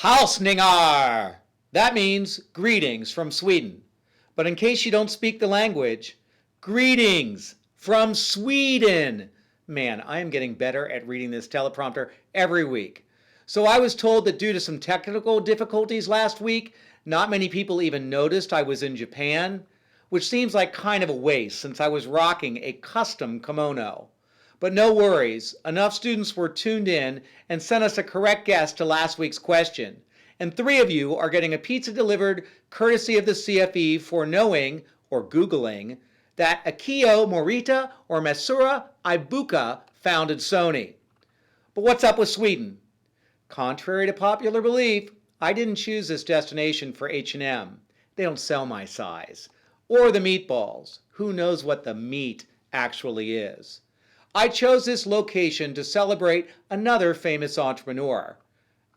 Hälsningar! That means greetings from Sweden. But in case you don't speak the language, greetings from Sweden. Man, I am getting better at reading this teleprompter every week. So I was told that due to some technical difficulties last week, not many people even noticed I was in Japan, which seems like kind of a waste since I was rocking a custom kimono. But no worries, enough students were tuned in and sent us a correct guess to last week's question. And 3 of you are getting a pizza delivered courtesy of the CFE for knowing, or Googling, that Akio Morita or Masura Ibuka founded Sony. But what's up with Sweden? Contrary to popular belief, I didn't choose this destination for H&M. They don't sell my size. Or the meatballs. Who knows what the meat actually is? I chose this location to celebrate another famous entrepreneur.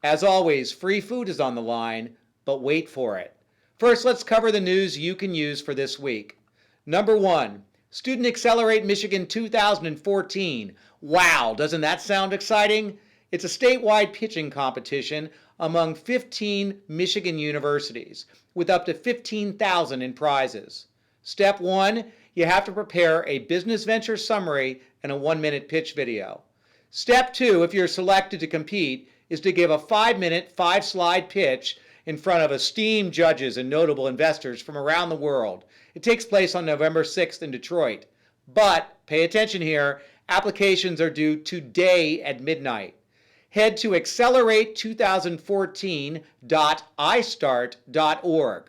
As always, free food is on the line, but wait for it. First, let's cover the news you can use for this week. Number 1, Student Accelerate Michigan 2014. Wow, doesn't that sound exciting? It's a statewide pitching competition among 15 Michigan universities with up to $15,000 in prizes. Step 1, you have to prepare a business venture summary and a 1-minute pitch video. Step 2, if you're selected to compete, is to give a 5-minute, 5-slide pitch in front of esteemed judges and notable investors from around the world. It takes place on November 6th in Detroit. But pay attention here, applications are due today at midnight. Head to accelerate2014.istart.org.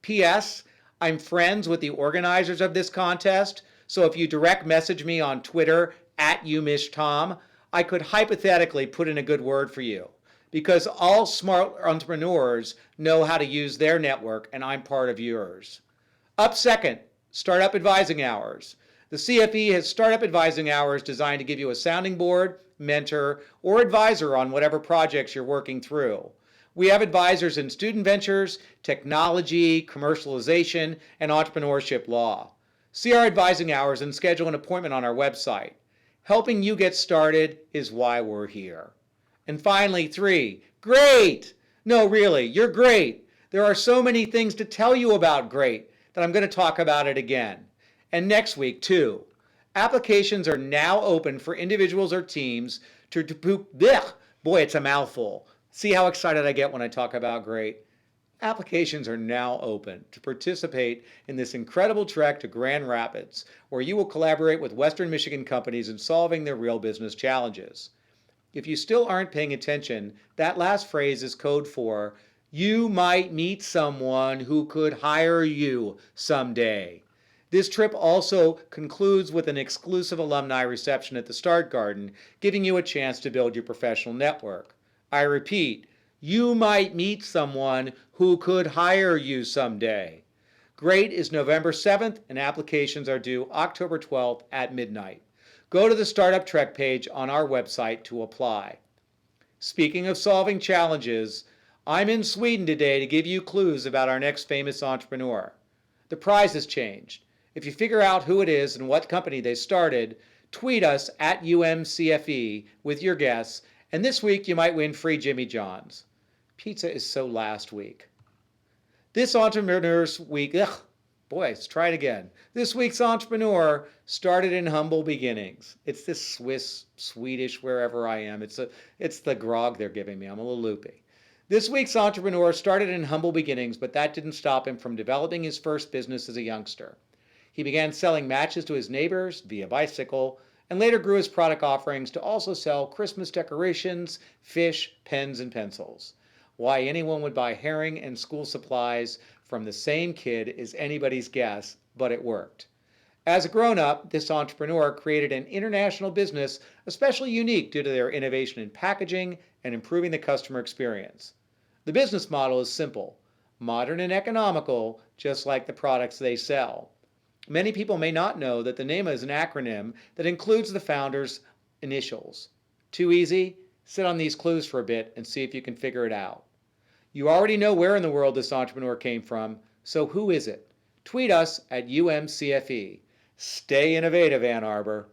P.S. I'm friends with the organizers of this contest, so if you direct message me on Twitter @YouMishTom, I could hypothetically put in a good word for you, because all smart entrepreneurs know how to use their network, and I'm part of yours. Up second, Startup Advising Hours. The CFE has Startup Advising Hours designed to give you a sounding board, mentor, or advisor on whatever projects you're working through. We have advisors in student ventures, technology, commercialization, and entrepreneurship law. See our advising hours and schedule an appointment on our website. Helping you get started is why we're here. And finally, 3, great! No, really, you're great. There are so many things to tell you about great that I'm going to talk about it again. And next week, too. Applications are now open for individuals or teams to boy, it's a mouthful. See how excited I get when I talk about great? Applications are now open to participate in this incredible trek to Grand Rapids, where you will collaborate with Western Michigan companies in solving their real business challenges. If you still aren't paying attention, that last phrase is code for you might meet someone who could hire you someday. This trip also concludes with an exclusive alumni reception at the Start Garden, giving you a chance to build your professional network. I repeat, you might meet someone who could hire you someday. Great is November 7th, and applications are due October 12th at midnight. Go to the Startup Trek page on our website to apply. Speaking of solving challenges, I'm in Sweden today to give you clues about our next famous entrepreneur. The prize has changed. If you figure out who it is and what company they started, tweet us @UMCFE with your guess, and this week you might win free Jimmy John's. Pizza is so last week. This Entrepreneur's Week, let's try it again. This week's entrepreneur started in humble beginnings. It's this Swiss, Swedish, wherever I am. It's the grog they're giving me. I'm a little loopy. This week's entrepreneur started in humble beginnings, but that didn't stop him from developing his first business as a youngster. He began selling matches to his neighbors via bicycle, and later grew his product offerings to also sell Christmas decorations, fish, pens, and pencils. Why anyone would buy herring and school supplies from the same kid is anybody's guess, but it worked. As a grown-up, this entrepreneur created an international business especially unique due to their innovation in packaging and improving the customer experience. The business model is simple, modern and economical, just like the products they sell. Many people may not know that the name is an acronym that includes the founder's initials. Too easy? Sit on these clues for a bit and see if you can figure it out. You already know where in the world this entrepreneur came from, so who is it? Tweet us @UMCFE. Stay innovative, Ann Arbor.